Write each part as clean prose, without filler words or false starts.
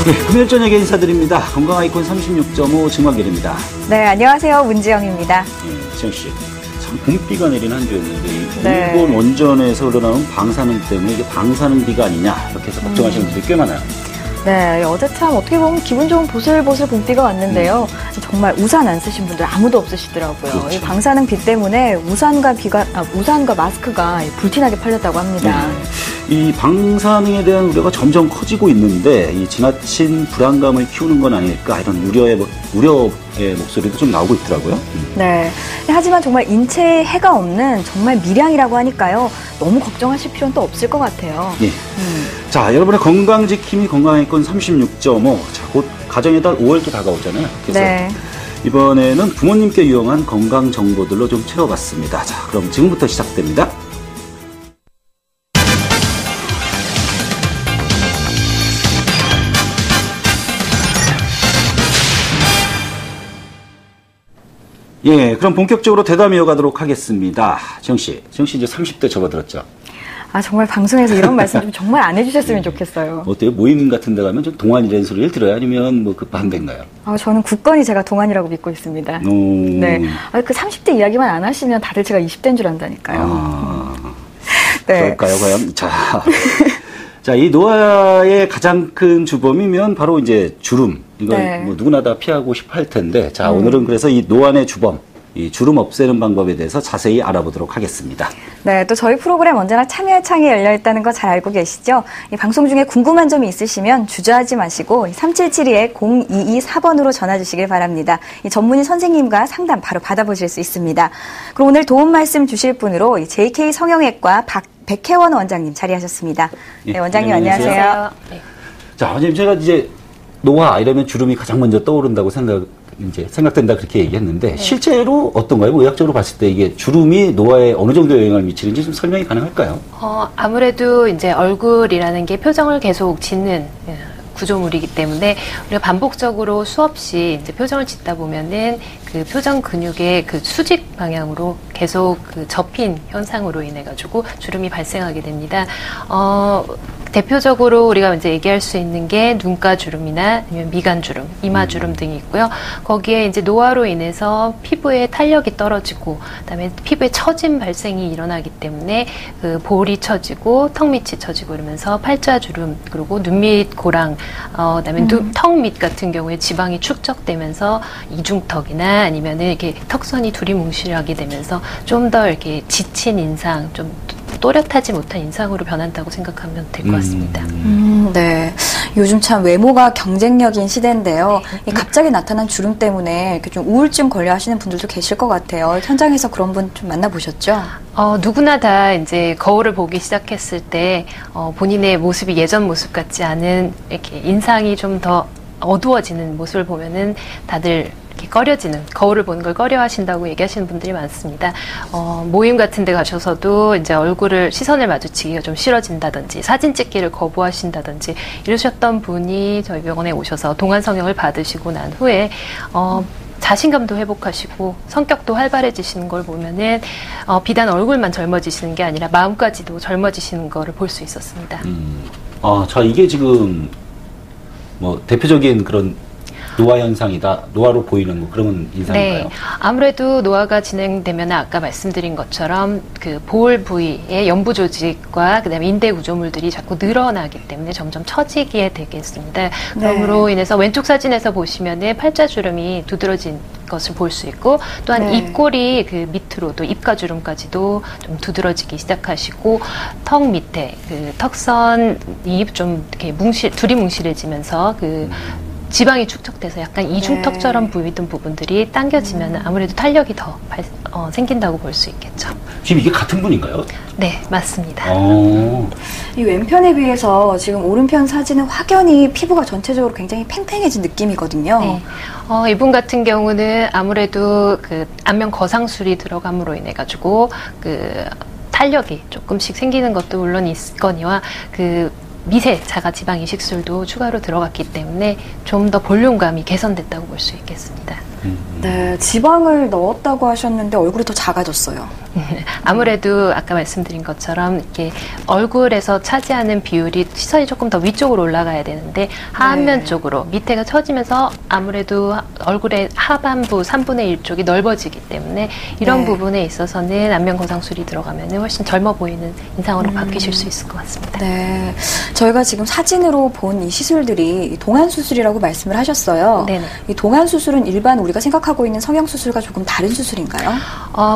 네, 금요일 저녁에 인사드립니다. 건강 아이콘 36.5 정화길입니다. 네, 안녕하세요. 문지영입니다. 네, 지영 씨. 참 봄비가 내린 한 주였는데 네. 일본 원전에서 흘러나온 방사능 때문에 이게 방사능비가 아니냐 이렇게 해서 걱정하시는 분들이 꽤 많아요. 네, 어제 참 어떻게 보면 기분 좋은 보슬보슬 봄비가 왔는데요. 정말 우산 안 쓰신 분들 아무도 없으시더라고요. 그렇죠. 이 방사능 비 때문에 우산과 마스크가 불티나게 팔렸다고 합니다. 이 방사능에 대한 우려가 점점 커지고 있는데 이 지나친 불안감을 키우는 건 아닐까 이런 우려의 목소리도 좀 나오고 있더라고요. 네, 하지만 정말 인체에 해가 없는 정말 밀양이라고 하니까요. 너무 걱정하실 필요는 또 없을 것 같아요. 예. 자, 여러분의 건강지킴이 건강의권 36.5. 자, 곧 가정의 달 5월도 다가오잖아요. 그래서 네. 이번에는 부모님께 유용한 건강 정보들로 좀 채워봤습니다. 자, 그럼 지금부터 시작됩니다. 예, 그럼 본격적으로 대담 이어가도록 하겠습니다. 지영 씨 이제 30대 접어들었죠? 아, 정말 방송에서 이런 말씀 좀 정말 안 해주셨으면 좋겠어요. 어때요? 모임 같은 데 가면 좀 동안이라는 소리를 들어요? 아니면 뭐 그 반대인가요? 저는 굳건히 제가 동안이라고 믿고 있습니다. 네. 그 30대 이야기만 안 하시면 다들 제가 20대인 줄 안다니까요. 네. 그럴까요, 과연? 자, 이 노화의 가장 큰 주범이면 바로 이제 주름. 이걸 네. 뭐 누구나 다 피하고 싶어 할 텐데, 자, 오늘은 그래서 이 노안의 주범, 이 주름 없애는 방법에 대해서 자세히 알아보도록 하겠습니다. 네, 또 저희 프로그램 언제나 참여의 창이 열려 있다는 거 잘 알고 계시죠? 이 방송 중에 궁금한 점이 있으시면 주저하지 마시고 3772-0224번으로 전화 주시길 바랍니다. 이 전문의 선생님과 상담 바로 받아보실 수 있습니다. 그럼 오늘 도움 말씀 주실 분으로 이 JK 성형외과 백혜원 원장님 자리하셨습니다. 네, 원장님 안녕하세요. 네. 자, 원장님 제가 이제 노화 이러면 주름이 가장 먼저 떠오른다고 생각된다 그렇게 얘기했는데, 네. 실제로 어떤가요? 뭐 의학적으로 봤을 때 이게 주름이 노화에 어느 정도 영향을 미치는지 좀 설명이 가능할까요? 아무래도 이제 얼굴이라는 게 표정을 계속 짓는 구조물이기 때문에 우리가 반복적으로 수없이 이제 표정을 짓다 보면은 그 표정 근육의 그 수직 방향으로 계속 그 접힌 현상으로 인해 가지고 주름이 발생하게 됩니다. 대표적으로 우리가 이제 얘기할 수 있는 게 눈가 주름이나 아니면 미간 주름, 이마 주름 등이 있고요. 거기에 이제 노화로 인해서 피부의 탄력이 떨어지고, 그다음에 피부에 처짐 발생이 일어나기 때문에 그 볼이 처지고 턱 밑이 처지고 이러면서 팔자 주름, 그리고 눈 밑 고랑, 그다음에 턱 밑 같은 경우에 지방이 축적되면서 이중턱이나 아니면은 이렇게 턱선이 두리뭉실하게 되면서 좀 더 이렇게 지친 인상, 좀 또렷하지 못한 인상으로 변한다고 생각하면 될 것 같습니다. 네. 요즘 참 외모가 경쟁력인 시대인데요. 갑자기 나타난 주름 때문에 이렇게 좀 우울증 걸려 하시는 분들도 계실 것 같아요. 현장에서 그런 분 좀 만나보셨죠? 누구나 다 이제 거울을 보기 시작했을 때, 본인의 모습이 예전 모습 같지 않은 이렇게 인상이 좀 더 어두워지는 모습을 보면은 다들 꺼려지는, 거울을 보는 걸 꺼려 하신다고 얘기하시는 분들이 많습니다. 모임 같은 데 가셔서도 이제 시선을 마주치기가 좀 싫어진다든지, 사진 찍기를 거부하신다든지 이러셨던 분이 저희 병원에 오셔서 동안 성형을 받으시고 난 후에, 자신감도 회복하시고 성격도 활발해지시는 걸 보면은, 비단 얼굴만 젊어지시는 게 아니라 마음까지도 젊어지시는 거를 볼 수 있었습니다. 자, 이게 지금 뭐 대표적인 그런 노화 현상이다, 노화로 보이는 뭐 그런 인상인가요? 네, 아무래도 노화가 진행되면 아까 말씀드린 것처럼 그 볼 부위의 연부 조직과 그다음에 인대 구조물들이 자꾸 늘어나기 때문에 점점 처지게 되겠습니다. 그러므로 인해서 왼쪽 사진에서 보시면은 팔자주름이 두드러진 것을 볼 수 있고, 또한 입꼬리 그 밑으로 또 입가주름까지도 좀 두드러지기 시작하시고, 턱 밑에 그 턱선이 좀 이렇게 두리뭉실해지면서 그 지방이 축적돼서 약간 이중턱처럼 보이던 부분들이 당겨지면 아무래도 탄력이 더 생긴다고 볼 수 있겠죠. 지금 이게 같은 분인가요? 네, 맞습니다. 이 왼편에 비해서 지금 오른편 사진은 확연히 피부가 전체적으로 굉장히 팽팽해진 느낌이거든요. 네. 이분 같은 경우는 아무래도 그 안면 거상술이 들어감으로 인해 가지고 그 탄력이 조금씩 생기는 것도 물론 있거니와 그 미세 자가 지방 이식술도 추가로 들어갔기 때문에 좀 더 볼륨감이 개선됐다고 볼 수 있겠습니다. 네, 지방을 넣었다고 하셨는데 얼굴이 더 작아졌어요. 아무래도 아까 말씀드린 것처럼 이렇게 얼굴에서 차지하는 비율이 시선이 조금 더 위쪽으로 올라가야 되는데 하안면 네. 쪽으로 밑에가 처지면서 아무래도 얼굴의 하반부 3분의 1 쪽이 넓어지기 때문에 이런 네. 부분에 있어서는 안면 거상술이 들어가면 훨씬 젊어 보이는 인상으로 바뀌실 수 있을 것 같습니다. 네. 저희가 지금 사진으로 본 이 시술들이 동안 수술이라고 말씀을 하셨어요. 네네. 이 동안 수술은 일반 우리가 생각하고 있는 성형 수술과 조금 다른 수술인가요?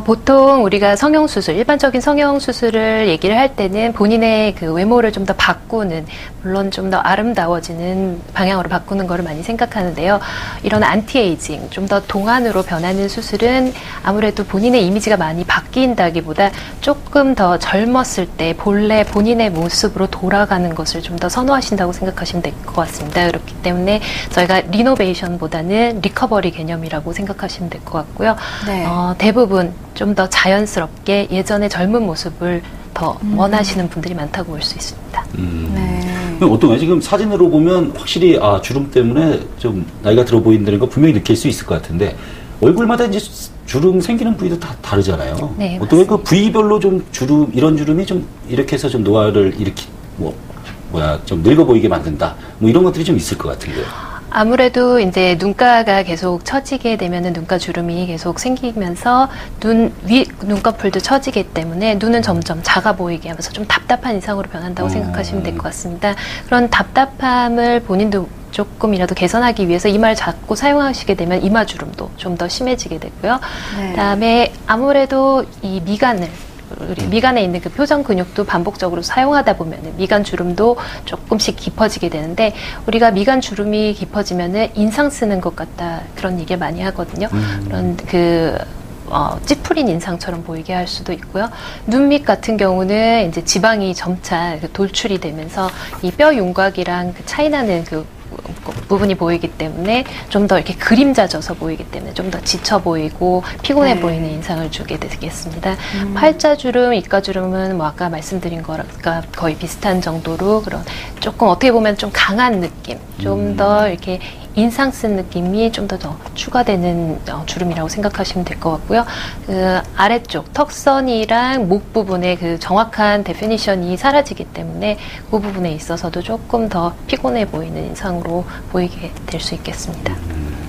보통 우리가 성형수술, 일반적인 성형수술을 얘기를 할 때는 본인의 그 외모를 좀 더 바꾸는, 물론 좀 더 아름다워지는 방향으로 바꾸는 거를 많이 생각하는데요. 이런 안티에이징, 좀 더 동안으로 변하는 수술은 아무래도 본인의 이미지가 많이 바뀐다기보다 조금 더 젊었을 때 본래 본인의 모습으로 돌아가는 것을 좀 더 선호하신다고 생각하시면 될 것 같습니다. 그렇기 때문에 저희가 리노베이션보다는 리커버리 개념이라고 생각하시면 될 것 같고요. 네. 대부분 좀 더 자연스럽게 예전의 젊은 모습을 더 원하시는 분들이 많다고 볼 수 있습니다. 네. 그럼 어떤가요? 지금 사진으로 보면 확실히 주름 때문에 좀 나이가 들어 보인다는 거 분명히 느낄 수 있을 것 같은데 얼굴마다 이제 주름 생기는 부위도 다 다르잖아요. 네, 어떻게 그 부위별로 좀 주름 이런 주름이 좀 이렇게 해서 좀 노화를 이렇게 좀 늙어 보이게 만든다. 뭐 이런 것들이 좀 있을 것 같은데요. 아무래도 이제 눈가가 계속 처지게 되면은 눈가 주름이 계속 생기면서 눈꺼풀도 처지기 때문에 눈은 점점 작아 보이게 하면서 좀 답답한 인상으로 변한다고 생각하시면 될 것 같습니다. 그런 답답함을 본인도 조금이라도 개선하기 위해서 이마를 자꾸 사용하시게 되면 이마 주름도 좀 더 심해지게 되고요. 네. 그다음에 아무래도 이 우리 미간에 있는 그 표정 근육도 반복적으로 사용하다 보면 미간 주름도 조금씩 깊어지게 되는데 우리가 미간 주름이 깊어지면은 인상 쓰는 것 같다 그런 얘기를 많이 하거든요. 그런 찌푸린 인상처럼 보이게 할 수도 있고요. 눈 밑 같은 경우는 이제 지방이 점차 돌출이 되면서 이 뼈 윤곽이랑 그 차이 나는 그 부분이 보이기 때문에 좀 더 이렇게 그림자져서 보이기 때문에 좀 더 지쳐 보이고 피곤해 네. 보이는 인상을 주게 되겠습니다. 팔자주름, 입가주름은 뭐 아까 말씀드린 거랑 거의 비슷한 정도로 그런 조금 어떻게 보면 좀 강한 느낌, 좀 더 이렇게 인상 쓴 느낌이 좀 더 추가되는 주름이라고 생각하시면 될 것 같고요. 그 아래쪽 턱선이랑 목 부분의 그 정확한 데피니션이 사라지기 때문에 그 부분에 있어서도 조금 더 피곤해 보이는 인상으로 보이게 될 수 있겠습니다.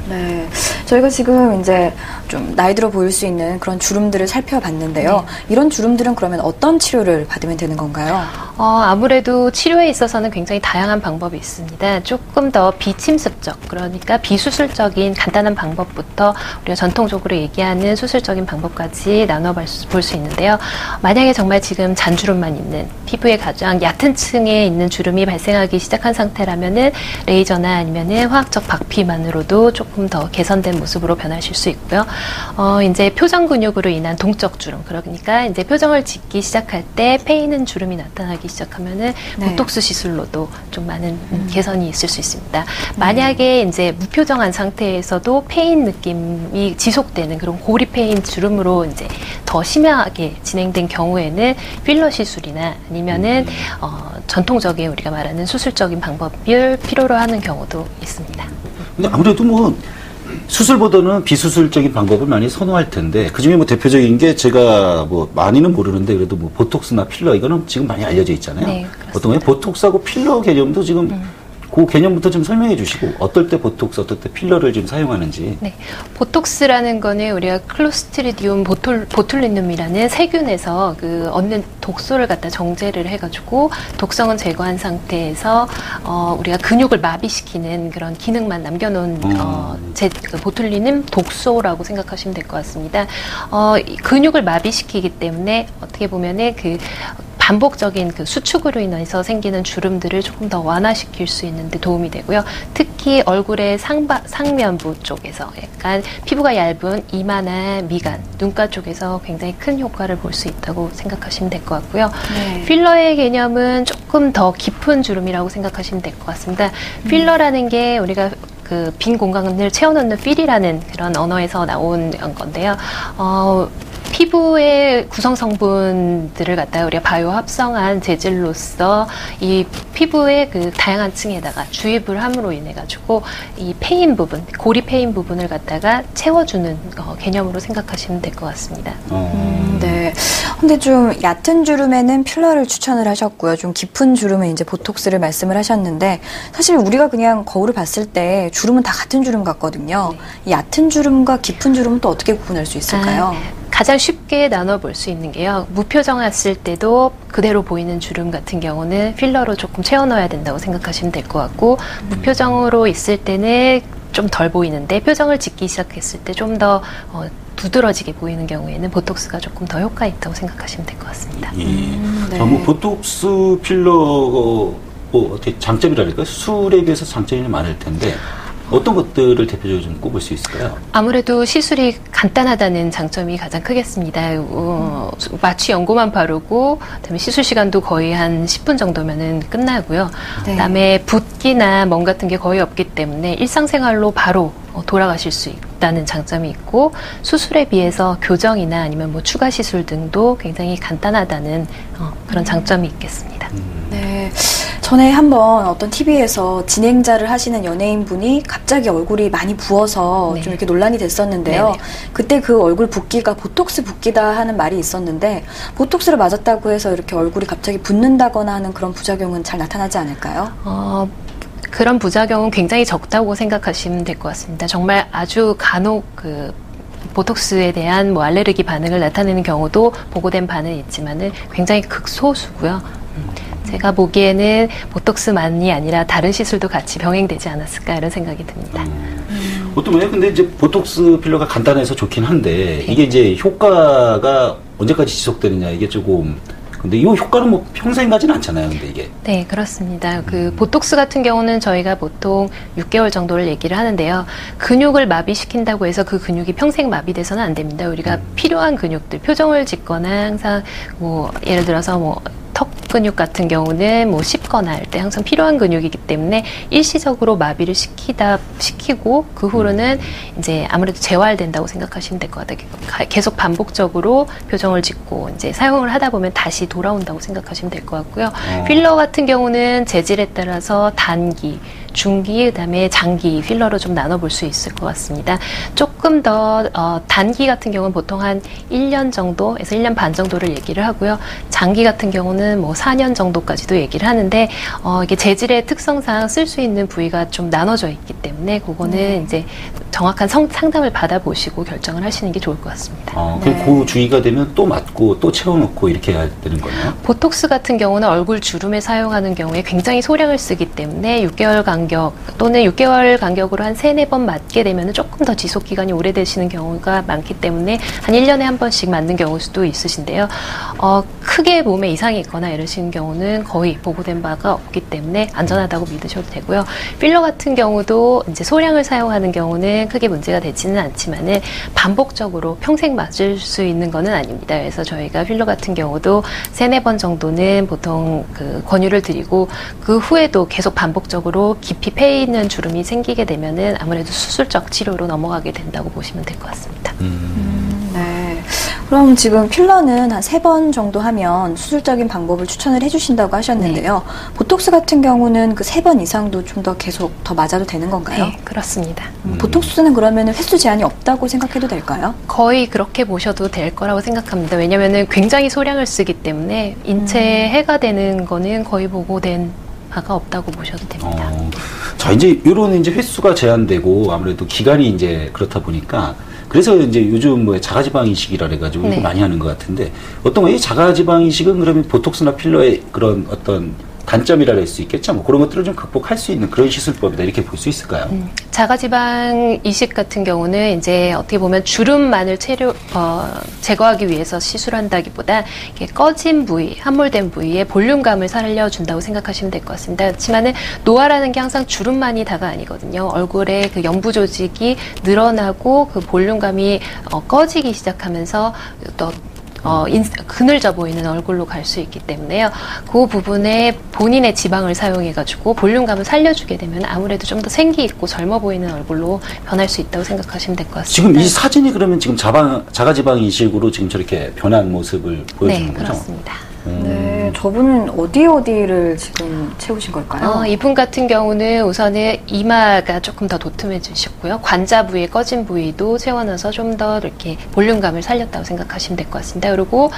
네. 저희가 지금 이제 좀 나이 들어 보일 수 있는 그런 주름들을 살펴봤는데요. 이런 주름들은 그러면 어떤 치료를 받으면 되는 건가요? 아무래도 치료에 있어서는 굉장히 다양한 방법이 있습니다. 조금 더 비침습적, 그러니까 비수술적인 간단한 방법부터 우리가 전통적으로 얘기하는 수술적인 방법까지 나눠볼 수 있는데요. 만약에 정말 지금 잔주름만 있는 피부의 가장 얕은 층에 있는 주름이 발생하기 시작한 상태라면은 레이저나 아니면은 화학적 박피만으로도 조금 더 개선된 모습으로 변하실 수 있고요. 이제 표정 근육으로 인한 동적 주름, 그러니까 이제 표정을 짓기 시작할 때 패이는 주름이 나타나기 시작하면은 네. 보톡스 시술로도 좀 많은 개선이 있을 수 있습니다. 만약에 이제 무표정한 상태에서도 페인 느낌이 지속되는 그런 고리 페인 주름으로 이제 더 심하게 진행된 경우에는 필러 시술이나 아니면은 전통적인 우리가 말하는 수술적인 방법을 필요로 하는 경우도 있습니다. 근데 아무래도 뭐 수술보다는 비수술적인 방법을 많이 선호할 텐데 그중에 뭐 대표적인 게 제가 뭐 많이는 모르는데 그래도 뭐 보톡스나 필러 이거는 지금 많이 알려져 있잖아요. 네, 그렇습니다. 어떤 거예요? 보톡스하고 필러 개념도 지금 그 개념부터 좀 설명해 주시고 어떨 때 보톡스, 어떨 때 필러를 좀 사용하는지. 네, 보톡스라는 거는 우리가 클로스트리디움 보툴리눔이라는 세균에서 그 얻는 독소를 갖다 정제를 해가지고 독성은 제거한 상태에서 우리가 근육을 마비시키는 그런 기능만 남겨놓은 그 보툴리눔 독소라고 생각하시면 될 것 같습니다. 이 근육을 마비시키기 때문에 어떻게 보면은 그 반복적인 그 수축으로 인해서 생기는 주름들을 조금 더 완화시킬 수 있는 데 도움이 되고요. 특히 얼굴의 상면부 쪽에서 약간 피부가 얇은 이마나 미간, 눈가 쪽에서 굉장히 큰 효과를 볼 수 있다고 생각하시면 될 것 같고요. 네. 필러의 개념은 조금 더 깊은 주름이라고 생각하시면 될 것 같습니다. 필러라는 게 우리가 그 빈 공간을 채워넣는 필이라는 그런 언어에서 나온 건데요. 피부의 구성 성분들을 갖다가 우리가 바이오 합성한 재질로서 이 피부의 그 다양한 층에다가 주입을 함으로 인해 가지고 이 패인 부분, 고리 패인 부분을 갖다가 채워주는 개념으로 생각하시면 될 것 같습니다. 네. 근데 좀 얕은 주름에는 필러를 추천을 하셨고요. 좀 깊은 주름은 이제 보톡스를 말씀을 하셨는데 사실 우리가 그냥 거울을 봤을 때 주름은 다 같은 주름 같거든요. 이 얕은 주름과 깊은 주름은 또 어떻게 구분할 수 있을까요? 가장 쉽게 나눠볼 수 있는 게요. 무표정했을 때도 그대로 보이는 주름 같은 경우는 필러로 조금 채워넣어야 된다고 생각하시면 될 것 같고 무표정으로 있을 때는 좀 덜 보이는데 표정을 짓기 시작했을 때 좀 더 두드러지게 보이는 경우에는 보톡스가 조금 더 효과 있다고 생각하시면 될 것 같습니다. 예. 네. 자, 뭐 보톡스 필러 뭐 어떻게 장점이랄까 수술에 비해서 장점이 많을 텐데 어떤 것들을 대표적으로 좀 꼽을 수 있을까요? 아무래도 시술이 간단하다는 장점이 가장 크겠습니다. 마취 연고만 바르고 그다음에 시술 시간도 거의 한 10분 정도면은 끝나고요. 네. 그다음에 붓기나 멍 같은 게 거의 없기 때문에 일상생활로 바로 돌아가실 수 있다는 장점이 있고 수술에 비해서 교정이나 아니면 뭐 추가 시술 등도 굉장히 간단하다는 그런 장점이 있겠습니다. 네. 전에 한번 어떤 TV에서 진행자를 하시는 연예인분이 갑자기 얼굴이 많이 부어서 네. 좀 이렇게 논란이 됐었는데요. 네네. 그때 그 얼굴 붓기가 보톡스 붓기다 하는 말이 있었는데 보톡스를 맞았다고 해서 이렇게 얼굴이 갑자기 붓는다거나 하는 그런 부작용은 잘 나타나지 않을까요? 그런 부작용은 굉장히 적다고 생각하시면 될 것 같습니다. 정말 아주 간혹 보톡스에 대한 뭐 알레르기 반응을 나타내는 경우도 보고된 바는 있지만은 굉장히 극소수고요. 제가 보기에는 보톡스만이 아니라 다른 시술도 같이 병행되지 않았을까 이런 생각이 듭니다. 보통 왜 근데 이제 보톡스 필러가 간단해서 좋긴 한데 이게 이제 효과가 언제까지 지속되느냐 이게 조금 근데 이 효과는 뭐 평생 가지는 않잖아요. 근데 이게 네, 그렇습니다. 그 보톡스 같은 경우는 저희가 보통 6개월 정도를 얘기를 하는데요. 근육을 마비시킨다고 해서 그 근육이 평생 마비돼서는 안 됩니다. 우리가 필요한 근육들, 표정을 짓거나 항상 뭐 예를 들어서 뭐 턱 근육 같은 경우는 뭐 씹거나 할 때 항상 필요한 근육이기 때문에 일시적으로 마비를 시키고 그 후로는 이제 아무래도 재활된다고 생각하시면 될 것 같아요. 계속 반복적으로 표정을 짓고 이제 사용을 하다 보면 다시 돌아온다고 생각하시면 될 것 같고요. 필러 같은 경우는 재질에 따라서 단기, 중기, 그다음에 장기 필러로 좀 나눠볼 수 있을 것 같습니다. 조금 더 단기 같은 경우는 보통 한 1년 정도에서 1년 반 정도를 얘기를 하고요. 장기 같은 경우는 뭐 4년 정도까지도 얘기를 하는데 이게 재질의 특성상 쓸 수 있는 부위가 좀 나눠져 있기 때문에 그거는 이제 정확한 상담을 받아보시고 결정을 하시는 게 좋을 것 같습니다. 그럼 그 주의가 되면 또 맞고 또 채워놓고 이렇게 해야 되는 거예요? 보톡스 같은 경우는 얼굴 주름에 사용하는 경우에 굉장히 소량을 쓰기 때문에 6개월 간격 또는 6개월 간격으로 한 3-4번 맞게 되면 조금 더 지속 기간이 오래되시는 경우가 많기 때문에 한 1년에 한 번씩 맞는 경우도 있으신데요. 크게 몸에 이상이 있거나 이러시는 경우는 거의 보고된 바가 없기 때문에 안전하다고 믿으셔도 되고요. 필러 같은 경우도 이제 소량을 사용하는 경우는 크게 문제가 되지는 않지만은 반복적으로 평생 맞을 수 있는 거는 아닙니다. 그래서 저희가 필러 같은 경우도 3-4번 정도는 보통 그 권유를 드리고 그 후에도 계속 반복적으로 깊이 패 있는 주름이 생기게 되면은 아무래도 수술적 치료로 넘어가게 된다고 보시면 될 것 같습니다. 네. 그럼 지금 필러는 한 3번 정도 하면 수술적인 방법을 추천을 해주신다고 하셨는데요. 보톡스 같은 경우는 그 3번 이상도 좀 더 계속 더 맞아도 되는 건가요? 네, 그렇습니다. 보톡스는 그러면 횟수 제한이 없다고 생각해도 될까요? 거의 그렇게 보셔도 될 거라고 생각합니다. 왜냐면은 굉장히 소량을 쓰기 때문에 인체에 해가 되는 거는 거의 보고된 바가 없다고 보셔도 됩니다. 자, 이제 이런 이제 횟수가 제한되고 아무래도 기간이 이제 그렇다 보니까 그래서 이제 요즘 뭐 자가지방 이식이라 해가지고 네. 이거 많이 하는 것 같은데 어떤 거이 자가지방 이식은 그러면 보톡스나 필러의 그런 어떤 단점이라 할 수 있겠죠. 뭐 그런 것들을 좀 극복할 수 있는 그런 시술법이다 이렇게 볼 수 있을까요? 자가지방 이식 같은 경우는 이제 어떻게 보면 주름만을 제거하기 위해서 시술한다기보다 이렇게 꺼진 부위, 함몰된 부위에 볼륨감을 살려준다고 생각하시면 될 것 같습니다. 그렇지만은 노화라는 게 항상 주름만이 다가 아니거든요. 얼굴에 그 연부 조직이 늘어나고 그 볼륨감이 꺼지기 시작하면서 또 그늘져 보이는 얼굴로 갈 수 있기 때문에요. 그 부분에 본인의 지방을 사용해가지고 볼륨감을 살려주게 되면 아무래도 좀 더 생기 있고 젊어 보이는 얼굴로 변할 수 있다고 생각하시면 될 것 같습니다. 지금 이 사진이 그러면 지금 자가지방 이식으로 지금 저렇게 변한 모습을 보여주는 네, 거죠? 그렇습니다. 네, 네, 저분은 어디를 지금 채우신 걸까요? 이분 같은 경우는 우선은 이마가 조금 더 도톰해지셨고요. 관자 부위, 꺼진 부위도 채워넣어서 좀 더 이렇게 볼륨감을 살렸다고 생각하시면 될 것 같습니다. 그리고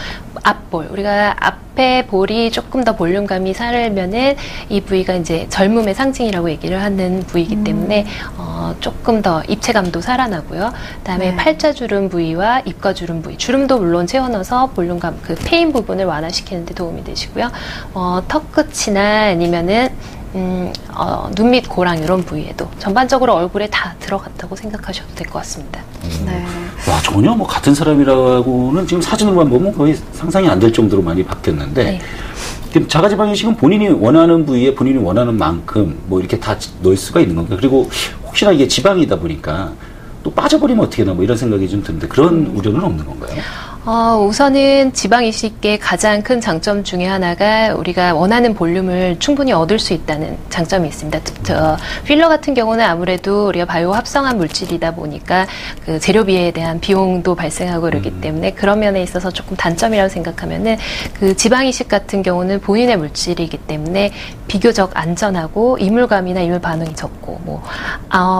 앞볼, 우리가 앞에 볼이 조금 더 볼륨감이 살면은 이 부위가 이제 젊음의 상징이라고 얘기를 하는 부위이기 때문에 조금 더 입체감도 살아나고요. 그다음에 네. 팔자주름 부위와 입가주름 부위, 주름도 물론 채워넣어서 볼륨감, 그 패인 부분을 완화시키는 데 도움이 되시고요. 턱 끝이나 아니면은 눈 밑 고랑 이런 부위에도 전반적으로 얼굴에 다 들어갔다고 생각하셔도 될 것 같습니다. 네. 와, 전혀 뭐 같은 사람이라고는 지금 사진으로만 보면 거의 상상이 안 될 정도로 많이 바뀌었는데 네. 그럼 자가지방이식은 본인이 원하는 부위에 본인이 원하는 만큼 뭐 이렇게 다 넣을 수가 있는 건가? 그리고 혹시나 이게 지방이다 보니까 또 빠져버리면 어떻게 되나 뭐 이런 생각이 좀 드는데 그런 우려는 없는 건가요? 우선은 지방 이식의 가장 큰 장점 중에 하나가 우리가 원하는 볼륨을 충분히 얻을 수 있다는 장점이 있습니다. 필러 같은 경우는 아무래도 우리가 바이오 합성한 물질이다 보니까 그 재료비에 대한 비용도 발생하고 그러기 때문에 그런 면에 있어서 조금 단점이라고 생각하면은 그 지방 이식 같은 경우는 본인의 물질이기 때문에 비교적 안전하고 이물감이나 이물 반응이 적고 뭐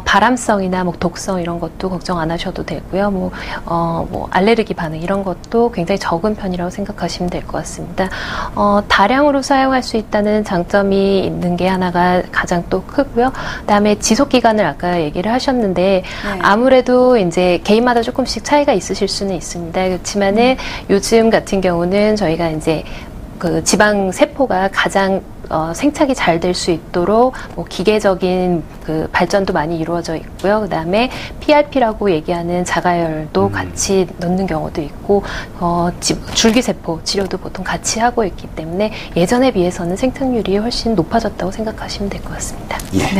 발암성이나 뭐 독성 이런 것도 걱정 안 하셔도 되고요. 뭐 알레르기 반응 이런 것도 굉장히 적은 편이라고 생각하시면 될 것 같습니다. 다량으로 사용할 수 있다는 장점이 있는 게 하나가 가장 또 크고요. 그다음에 지속 기간을 아까 얘기를 하셨는데 네. 아무래도 이제 개인마다 조금씩 차이가 있으실 수는 있습니다. 그렇지만은 요즘 같은 경우는 저희가 이제 그 지방 세포가 가장 생착이 잘 될 수 있도록 뭐 기계적인 그 발전도 많이 이루어져 있고요. 그다음에 PRP라고 얘기하는 자가열도 같이 넣는 경우도 있고 줄기세포 치료도 보통 같이 하고 있기 때문에 예전에 비해서는 생착률이 훨씬 높아졌다고 생각하시면 될 것 같습니다. 예.